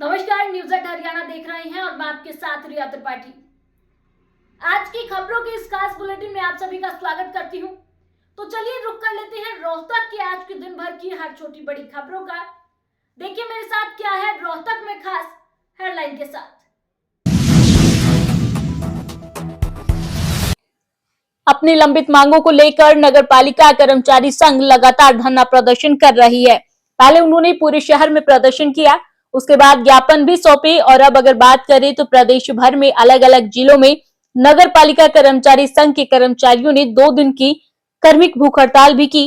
नमस्कार, news at Haryana देख रहे हैं और मैं आपके साथ रिया त्रिपाठी। आज की खबरों के इस खास बुलेटिन में आप सभी का स्वागत करती हूं। तो चलिए रुक कर लेते हैं रोहतक के आज के दिन भर की हर छोटी बड़ी खबरों का। देखिए मेरे साथ क्या है रोहतक में खास हेडलाइन के साथ। अपनी लंबित मांगों को लेकर नगरपालिका कर्मचारी संघ लगातार धरना प्रदर्शन कर रही है। पहले उन्होंने पूरे शहर में प्रदर्शन किया, उसके बाद ज्ञापन भी सौंपे और अब अगर बात करें तो प्रदेश भर में अलग अलग जिलों में नगरपालिका कर्मचारी संघ के कर्मचारियों ने 2 दिन की कार्मिक भूख हड़ताल भी की।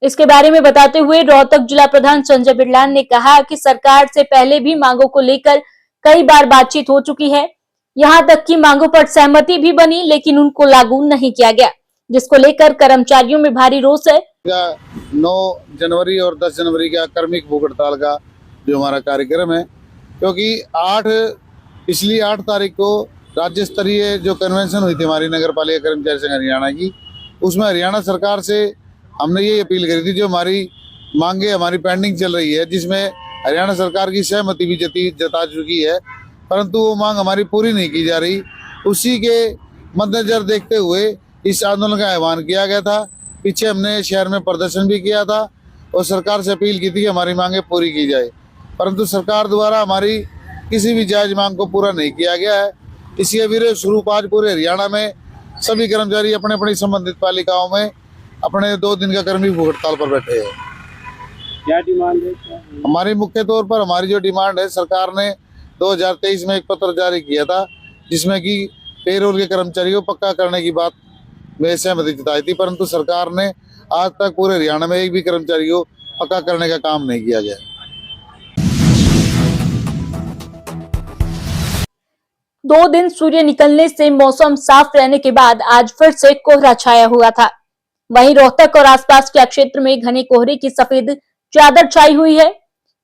इसके बारे में बताते हुए रोहतक जिला प्रधान संजय बिरलान ने कहा कि सरकार से पहले भी मांगों को लेकर कई बार बातचीत हो चुकी है। यहां तक की मांगों पर सहमति भी बनी, लेकिन उनको लागू नहीं किया गया, जिसको लेकर कर्मचारियों में भारी रोष है। 9 जनवरी और 10 जनवरी का कार्मिक भूख हड़ताल का जो हमारा कार्यक्रम है, क्योंकि पिछली 8 तारीख को राज्य स्तरीय जो कन्वेंशन हुई थी हमारी नगर पालिका कर्मचारी संघ हरियाणा की, उसमें हरियाणा सरकार से हमने ये अपील करी थी जो हमारी मांगे हमारी पेंडिंग चल रही है, जिसमें हरियाणा सरकार की सहमति भी जता चुकी है, परंतु वो मांग हमारी पूरी नहीं की जा रही। उसी के मद्देनजर देखते हुए इस आंदोलन का आह्वान किया गया था। पीछे हमने शहर में प्रदर्शन भी किया था और सरकार से अपील की थी कि हमारी मांगे पूरी की जाए, परंतु सरकार द्वारा हमारी किसी भी जायज मांग को पूरा नहीं किया गया है। इसके विरोध स्वरूप आज पूरे हरियाणा में सभी कर्मचारी अपने अपनी संबंधित पालिकाओं में अपने 2 दिन का कर्मचारी भूख हड़ताल पर बैठे हैं। क्या डिमांड है? हमारी मुख्य तौर पर हमारी जो डिमांड है, सरकार ने 2023 में एक पत्र जारी किया था जिसमें कि पेरोल के कर्मचारियों को पक्का करने की बात में सहमति जताई थी, परंतु सरकार ने आज तक पूरे हरियाणा में एक भी कर्मचारी को पक्का करने का काम नहीं किया गया। 2 दिन सूर्य निकलने से मौसम साफ रहने के बाद आज फिर से कोहरा छाया हुआ था। वहीं रोहतक और आसपास के क्षेत्र में घने कोहरे की सफेद चादर छाई हुई है।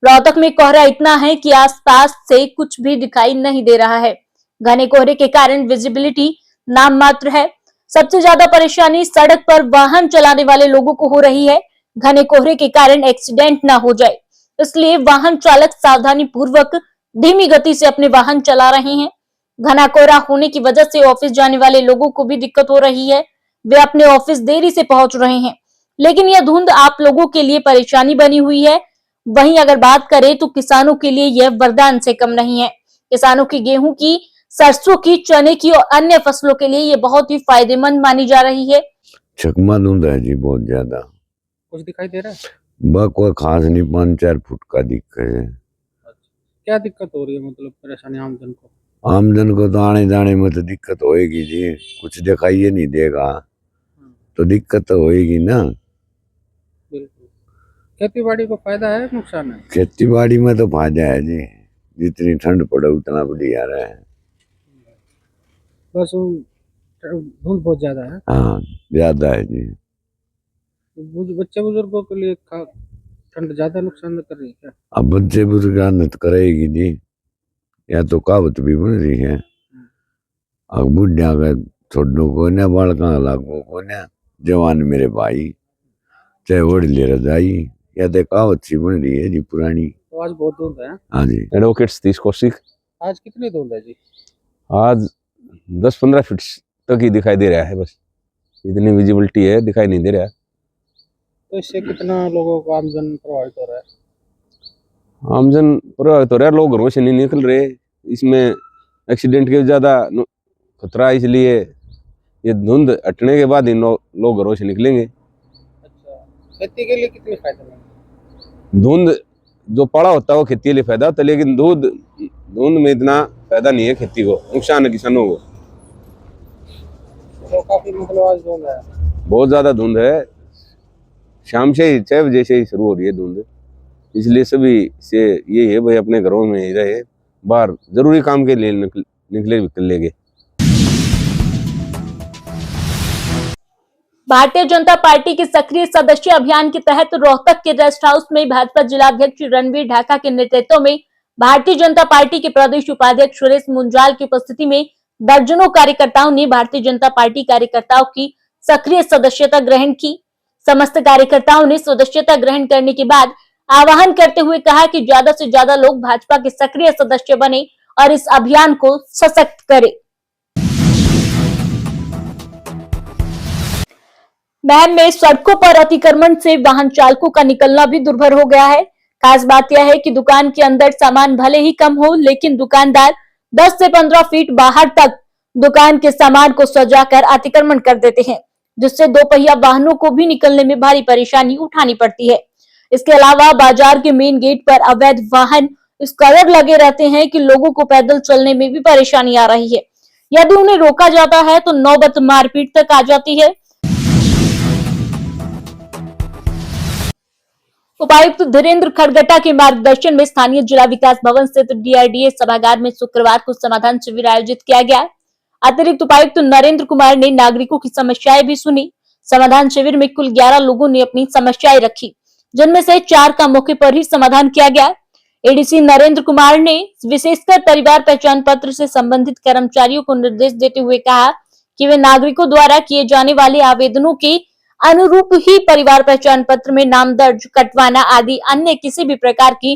रोहतक में कोहरा इतना है कि आसपास से कुछ भी दिखाई नहीं दे रहा है। घने कोहरे के कारण विजिबिलिटी नाम मात्र है। सबसे ज्यादा परेशानी सड़क पर वाहन चलाने वाले लोगों को हो रही है। घने कोहरे के कारण एक्सीडेंट ना हो जाए, इसलिए वाहन चालक सावधानी पूर्वक धीमी गति से अपने वाहन चला रहे हैं। घना कोहरा होने की वजह से ऑफिस जाने वाले लोगों को भी दिक्कत हो रही है। वे अपने ऑफिस देरी से पहुंच रहे हैं, लेकिन यह धुंध आप लोगों के लिए परेशानी बनी हुई है। वहीं अगर बात करें तो किसानों के लिए यह वरदान से कम नहीं है। किसानों की गेहूं की, सरसों की, चने की और अन्य फसलों के लिए ये बहुत ही फायदेमंद मानी जा रही है। चकमा धुंध है जी, बहुत ज्यादा। कुछ दिखाई दे रहा है? कोई खास नहीं, 5-4 फुट का दिक्कत है। क्या दिक्कत हो रही है, मतलब परेशानी आमजन को? आमजन को तो आने जाने में तो दिक्कत होएगी जी, कुछ दिखाई नहीं देगा तो दिक्कत तो होएगी ना। बिल्कुल। खेती बाड़ी को फायदा है, नुकसान है? खेती बाड़ी में तो फायदा है जी, जितनी ठंड पड़े उतना बढ़िया रहे। बस धूल बहुत ज्यादा है। हाँ, ज्यादा है जी। बच्चे बुजुर्गों के लिए ठंड ज्यादा नुकसान कर रही है क्या? अब बच्चे बुजुर्ग करेगी जी, या तो कहावत भी बन रही है, अब बुढ़िया का छोड़ो को न, बालका लागो को न, जवान मेरे भाई चाहे ओढ़ ले रजाई, या तो कहावत सी बन रही है जी पुरानी। तो आज बहुत धुंध है। हाँ जी। एडवोकेट सतीश कौशिक। आज कितनी धुंध है जी? आज 10-15 फीट तक ही दिखाई दे रहा है, बस इतनी विजिबिलिटी है, दिखाई नहीं दे रहा है। तो इससे कितना लोगों को आमजन प्रभावित हो रहा है? आमजन प्रभावित हो रहा है, लोग घरों से नहीं निकल रहे। इसमें एक्सीडेंट के ज्यादा खतरा, इसलिए ये धुंध हटने के बाद ही लोग घरों से निकलेंगे। अच्छा, खेती के लिए कितनी फायदेमंद? धुंध जो पड़ा होता है वो खेती के लिए फायदा होता है, लेकिन धुंध में इतना फायदा नहीं है, खेती को नुकसान है किसानों को। तो काफी मतलब आज धुंध है, बहुत ज्यादा धुंध है। शाम से ही 6 बजे से ही शुरू हो रही है धुंध, इसलिए सभी से ये है भाई अपने घरों में ही रहे, बाहर जरूरी काम के लिए निकलेंगे। भारतीय जनता पार्टी के सक्रिय सदस्य अभियान के तहत रोहतक के रेस्ट हाउस में भाजपा जिलाध्यक्ष रणवीर ढाका के नेतृत्व में भारतीय जनता पार्टी के प्रदेश उपाध्यक्ष सुरेश मुंजाल की उपस्थिति में दर्जनों कार्यकर्ताओं ने भारतीय जनता पार्टी कार्यकर्ताओं की सक्रिय सदस्यता ग्रहण की। समस्त कार्यकर्ताओं ने सदस्यता ग्रहण करने के बाद आह्वान करते हुए कहा कि ज्यादा से ज्यादा लोग भाजपा के सक्रिय सदस्य बने और इस अभियान को सशक्त करें। महम में सड़कों पर अतिक्रमण से वाहन चालकों का निकलना भी दुर्भर हो गया है। खास बात यह है कि दुकान के अंदर सामान भले ही कम हो, लेकिन दुकानदार 10 से 15 फीट बाहर तक दुकान के सामान को सजाकर अतिक्रमण कर देते हैं, जिससे दोपहिया वाहनों को भी निकलने में भारी परेशानी उठानी पड़ती है। इसके अलावा बाजार के मेन गेट पर अवैध वाहन इस कदर लगे रहते हैं कि लोगों को पैदल चलने में भी परेशानी आ रही है। यदि उन्हें रोका जाता है तो नौबत मारपीट तक आ जाती है। उपायुक्त धीरेन्द्र खड़गटा के मार्गदर्शन में स्थानीय जिला विकास भवन स्थित DRDA सभागार में शुक्रवार को समाधान शिविर आयोजित किया गया। अतिरिक्त उपायुक्त नरेंद्र कुमार ने नागरिकों की समस्याएं भी सुनी। समाधान शिविर में कुल 11 लोगों ने अपनी समस्याएं रखी, जिनमें से 4 का मौके पर ही समाधान किया गया। ADC नरेंद्र कुमार ने विशेषकर परिवार पहचान पत्र से संबंधित कर्मचारियों को निर्देश देते हुए कहा कि वे नागरिकों द्वारा किए जाने वाले आवेदनों के अनुरूप ही परिवार पहचान पत्र में नाम दर्ज, कटवाना आदि अन्य किसी भी प्रकार की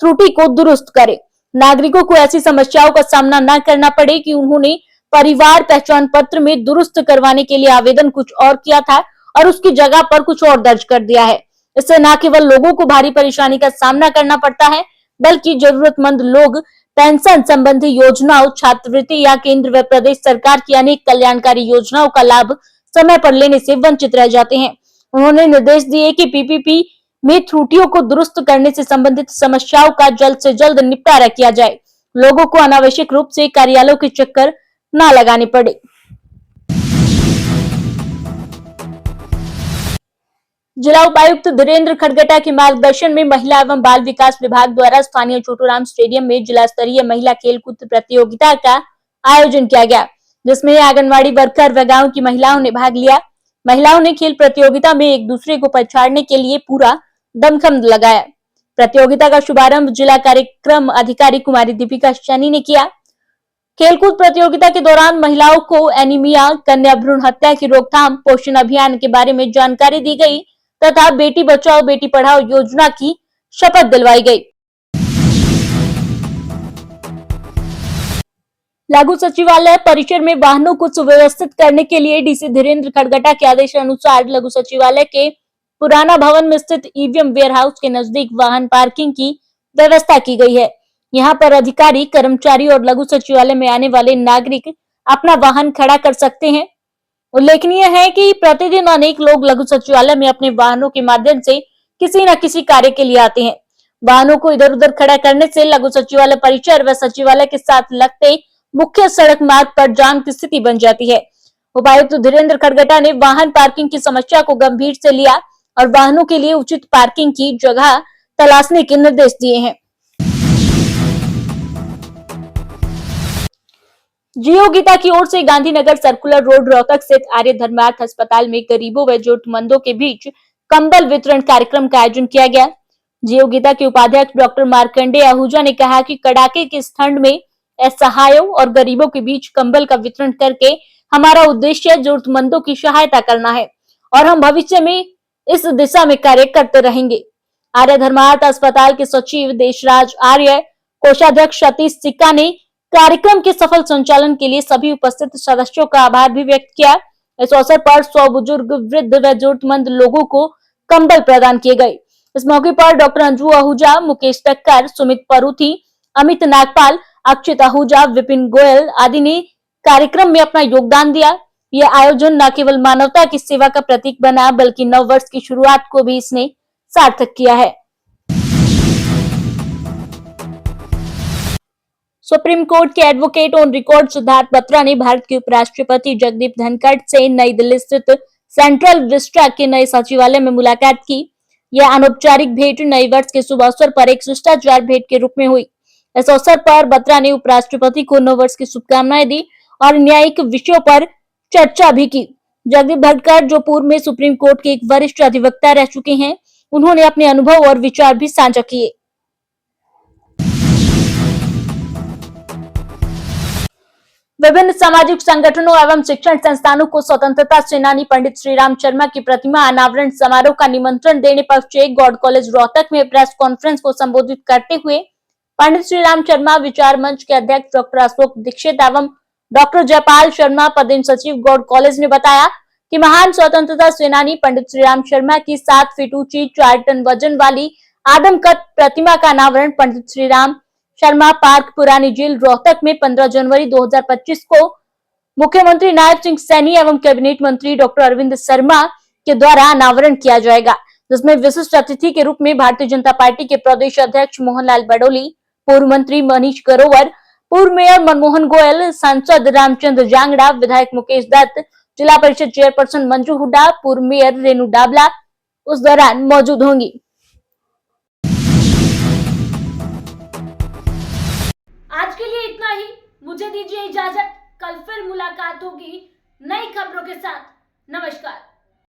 त्रुटि को दुरुस्त करें। नागरिकों को ऐसी समस्याओं का सामना न करना पड़े कि उन्होंने परिवार पहचान पत्र में दुरुस्त करवाने के लिए आवेदन कुछ और किया था और उसकी जगह पर कुछ और दर्ज कर दिया है। इससे न केवल लोगों को भारी परेशानी का सामना करना पड़ता है, बल्कि जरूरतमंद लोग पेंशन संबंधी योजनाओं, छात्रवृत्ति या केंद्र व प्रदेश सरकार की अनेक कल्याणकारी योजनाओं का लाभ समय पर लेने से वंचित रह जाते हैं। उन्होंने निर्देश दिए कि PPP में त्रुटियों को दुरुस्त करने से संबंधित समस्याओं का जल्द से जल्द निपटारा किया जाए, लोगों को अनावश्यक रूप से कार्यालयों के चक्कर न लगाने पड़े। जिला उपायुक्त धीरेन्द्र खड़गटा के मार्गदर्शन में महिला एवं बाल विकास विभाग द्वारा स्थानीय छोटूराम स्टेडियम में जिला स्तरीय महिला खेलकूद प्रतियोगिता का आयोजन किया गया, जिसमें आंगनवाड़ी वर्कर व गांव की महिलाओं ने भाग लिया। महिलाओं ने खेल प्रतियोगिता में एक दूसरे को पछाड़ने के लिए पूरा दमखम लगाया। प्रतियोगिता का शुभारंभ जिला कार्यक्रम अधिकारी कुमारी दीपिका सैनी ने किया। खेलकूद प्रतियोगिता के दौरान महिलाओं को एनीमिया, कन्या भ्रूण हत्या की रोकथाम, पोषण अभियान के बारे में जानकारी दी गई तथा बेटी बचाओ बेटी पढ़ाओ योजना की शपथ दिलवाई गई। लागू सचिवालय परिसर में वाहनों को सुव्यवस्थित करने के लिए DC धीरेन्द्र खड़गटा के आदेश अनुसार लघु सचिवालय के पुराना भवन में स्थित EVM वेयरहाउस के नजदीक वाहन पार्किंग की व्यवस्था की गई है। यहाँ पर अधिकारी, कर्मचारी और लघु सचिवालय में आने वाले नागरिक अपना वाहन खड़ा कर सकते हैं। उल्लेखनीय है कि प्रतिदिन अनेक लोग लघु सचिवालय में अपने वाहनों के माध्यम से किसी न किसी कार्य के लिए आते हैं। वाहनों को इधर उधर खड़ा करने से लघु सचिवालय परिसर व सचिवालय के साथ लगते मुख्य सड़क मार्ग पर जाम की स्थिति बन जाती है। उपायुक्त धीरेन्द्र खड़गटा ने वाहन पार्किंग की समस्या को गंभीर से लिया और वाहनों के लिए उचित पार्किंग की जगह तलाशने के निर्देश दिए हैं। जियो गीता की ओर से गांधीनगर सर्कुलर रोड रोहतक स्थित आर्य धर्मार्थ अस्पताल में गरीबों व जरूरतमंदों के बीच कंबल वितरण कार्यक्रम का आयोजन किया गया। जियो गीता के उपाध्यक्ष डॉक्टर मार्कंडेय आहूजा ने कहा कि कड़ाके की इस ठंड में असहायों और गरीबों के बीच कंबल का वितरण करके हमारा उद्देश्य जरूरतमंदों की सहायता करना है और हम भविष्य में इस दिशा में कार्य करते रहेंगे। आर्य धर्मार्थ अस्पताल के सचिव देशराज आर्य, कोषाध्यक्ष सतीश सिक्का ने कार्यक्रम के सफल संचालन के लिए सभी उपस्थित सदस्यों का आभार भी व्यक्त किया। इस अवसर पर 100 बुजुर्ग, वृद्ध व जरूरतमंद लोगों को कंबल प्रदान किए गए। इस मौके पर डॉक्टर अंजू आहूजा, मुकेश टक्कर, सुमित परूथी, अमित नागपाल, अक्षित आहूजा, विपिन गोयल आदि ने कार्यक्रम में अपना योगदान दिया। यह आयोजन न केवल मानवता की सेवा का प्रतीक बना, बल्कि नव वर्ष की शुरुआत को भी इसने सार्थक किया है। सुप्रीम कोर्ट के advocate on record Siddharth Batra ने भारत के उपराष्ट्रपति जगदीप धनखड़ से नई दिल्ली स्थित सेंट्रल विस्टा के नए सचिवालय में मुलाकात की। यह अनौपचारिक भेंट नए वर्ष के शुभ अवसर पर एक शिष्टाचार भेंट के रूप में हुई। इस अवसर पर बत्रा ने उपराष्ट्रपति को नव वर्ष की शुभकामनाएं दी और न्यायिक विषयों पर चर्चा भी की। जगदीप धनखड़, जो पूर्व में सुप्रीम कोर्ट के एक वरिष्ठ अधिवक्ता रह चुके हैं, उन्होंने अपने अनुभव और विचार भी साझा किए। विभिन्न सामाजिक संगठनों एवं शिक्षण संस्थानों को स्वतंत्रता सेनानी पंडित श्रीराम शर्मा की प्रतिमा अनावरण समारोह का निमंत्रण देने पहुंचे गॉड कॉलेज रोहतक में प्रेस कॉन्फ्रेंस को संबोधित करते हुए पंडित श्रीराम शर्मा विचार मंच के अध्यक्ष डॉक्टर अशोक दीक्षित एवं डॉक्टर जयपाल शर्मा पदेन सचिव गॉड कॉलेज ने बताया कि महान स्वतंत्रता सेनानी पंडित श्रीराम शर्मा की 7 फीट ऊंची 4 टन वजन वाली आदमकद प्रतिमा का अनावरण पंडित श्रीराम शर्मा पार्क पुरानी जेल रोहतक में 15 जनवरी 2025 को मुख्यमंत्री नायब सिंह सैनी एवं कैबिनेट मंत्री डॉक्टर अरविंद शर्मा के द्वारा अनावरण किया जाएगा, जिसमें विशिष्ट अतिथि के रूप में भारतीय जनता पार्टी के प्रदेश अध्यक्ष मोहनलाल बडोली, पूर्व मंत्री मनीष ग्रोवर, पूर्व मेयर मनमोहन गोयल, सांसद रामचंद्र जांगड़ा, विधायक मुकेश दत्त, जिला परिषद चेयरपर्सन मंजू हुड्डा, पूर्व मेयर रेणु डाबला उस दौरान मौजूद होंगी। आज के लिए इतना ही, मुझे दीजिए इजाजत। कल फिर मुलाकात होगी नई खबरों के साथ। नमस्कार।